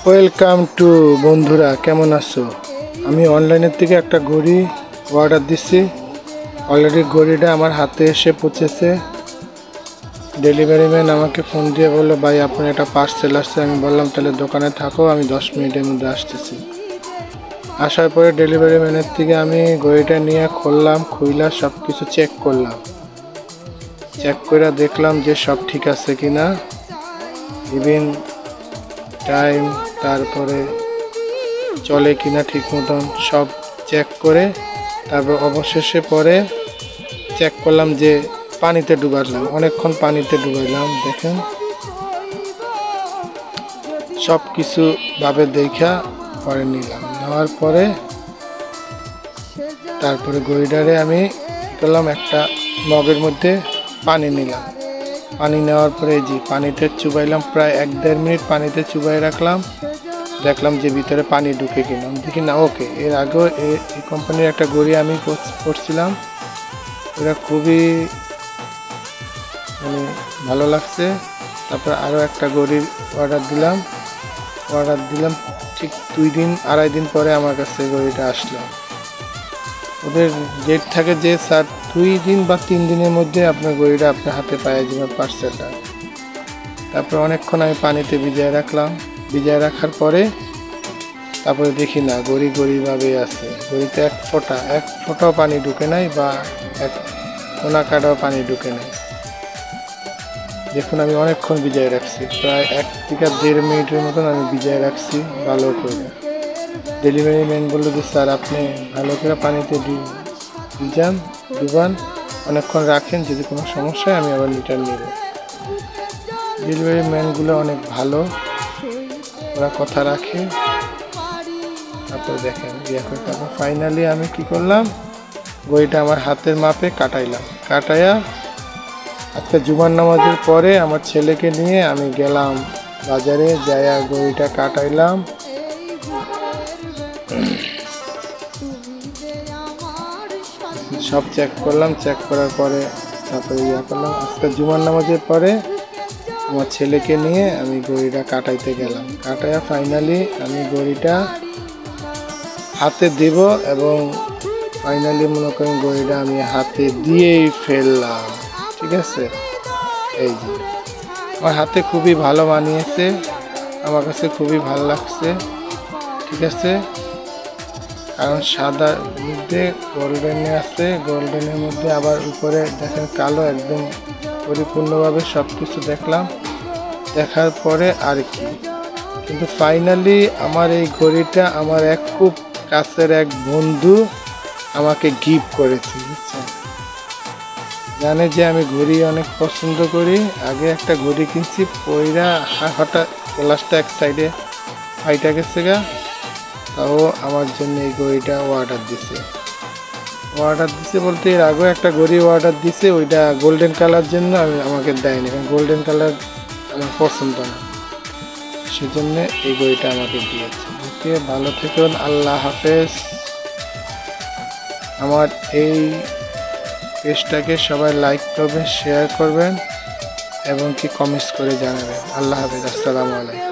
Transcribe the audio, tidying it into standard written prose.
Welcome to বন্ধুরা, কেমন আছো? আমি অনলাইনের থেকে একটা ঘড়ি অর্ডার দিচ্ছি। অলরেডি ঘড়িটা আমার হাতে এসে পৌঁছেছে। ডেলিভারি ম্যান আমাকে ফোন দিয়ে বললো, ভাই আপনার একটা পার্সেল আসছে। আমি বললাম তাহলে দোকানে থাকো, আমি 10 মিনিটের মধ্যে আসতেছি। আসার পরে ডেলিভারি ম্যানের থেকে আমি ঘড়িটা নিয়ে খুইলা সব কিছু চেক করলাম। চেক করে দেখলাম যে সব ঠিক আছে কিনা, ইভেন টাইম, তারপরে চলে কিনা ঠিক মতন সব চেক করে তারপর অবশেষে পরে চেক করলাম যে পানিতে ডুবালাম, অনেকক্ষণ পানিতে ডুবাইলাম। দেখেন সব কিছু ভাবে দেখা পরে নিলাম। নেওয়ার পরে তারপরে ঘড়িটারে আমি করলাম একটা মগের মধ্যে পানি নিলাম। পানি নেওয়ার পরে যে পানিতে চুবাইলাম, প্রায় 1-1.5 মিনিট পানিতে চুবাই রাখলাম। দেখলাম যে ভিতরে পানি ঢুকে কিনা, দেখি না ওকে। এর আগেও এই কোম্পানির একটা ঘড়ি আমি পড়ছিলাম, এটা খুবই ভালো লাগছে। তারপর আরও একটা ঘড়ির অর্ডার দিলাম ঠিক 2-2.5 দিন পরে আমার কাছে ঘড়িটা আসলো। ওদের ডেট থাকে যে স্যার 2 দিন বা 3 দিনের মধ্যে আপনার ঘড়িটা আপনার হাতে পাওয়া যাবে, পার্সেলটা। তারপর অনেকক্ষণ আমি পানিতে ভিজিয়ে রাখলাম। ভিজিয়ে রাখার পরে তারপরে দেখি না গড়িভাবে আছে। ঘড়িতে এক ফোঁটাও পানি ঢুকে নাই, বা এক কোনা কাটাও পানি ঢুকে নাই। দেখুন আমি অনেকক্ষণ ভিজিয়ে রাখছি, প্রায় 1 থেকে 1.5 মিনিটের মতন আমি ভিজিয়ে রাখছি ভালো করে। ডেলিভারি ম্যান বললো যে স্যার আপনি ভালো করে পানিতে ডুবান, অনেকক্ষণ রাখেন, যদি কোনো সমস্যা হয় আমি আবার রিটার্ন নেব। ডেলিভারি ম্যানগুলো অনেক ভালো, ওরা কথা রাখে। তারপর দেখেন তারপর ফাইনালি আমি কি করলাম, ঘড়িটা আমার হাতের মাপে কাটাইয়া আজকে জুমার নামাজের পরে আমার ছেলেকে নিয়ে আমি গেলাম বাজারে, যাইয়া ঘড়িটা কাটাইলাম। সব চেক করলাম, চেক করার পরে তারপরে করলাম। আজকে জুমার নামাজের পরে আমার ছেলেকে নিয়ে আমি ঘড়িটা কাটাইতে গেলাম। কাটাইয়া ফাইনালি আমি ঘড়িটা হাতে দিব, এবং ফাইনালি মনে করেন ঘড়িটা আমি হাতে দিয়েই ফেললাম। ঠিক আছে, এই যে আমার হাতে খুবই ভালো মানিয়েছে, আমার কাছে খুবই ভালো লাগছে। ঠিক আছে, কারণ সাদার মধ্যে গোল্ডেনে আছে, গোল্ডেনের মধ্যে আবার উপরে দেখেন কালো, একদম পরিপূর্ণভাবে সব কিছু দেখলাম। দেখার পরে আর কি, কিন্তু ফাইনালি আমার এই ঘড়িটা আমার খুব কাছের এক বন্ধু আমাকে গিফট করেছে, বুঝছেন। জানে যে আমি ঘড়ি অনেক পছন্দ করি। আগে একটা ঘড়ি কিনছি, পয়রা হঠাৎ গ্লাসটা এক সাইডে ফাইটা গেছে গা, তাও আমার জন্য এই ঘড়িটা অর্ডার দিছে বলতে এর আগেও একটা ঘড়ি অর্ডার দিছে, ওইটা গোল্ডেন কালার জন্য আমাকে দেয়নি, কারণ গোল্ডেন কালার আমার পছন্দ না, সেজন্য এই ঘড়িটা আমাকে দিয়েছে। ওকে, ভালো থেকুন, আল্লাহ হাফেজ। আমার এই পেজটাকে সবাই লাইক করবেন, শেয়ার করবেন, এবং কি কমেন্টস করে জানাবেন। আল্লাহ হাফেজ, আসসালামু আলাইকুম।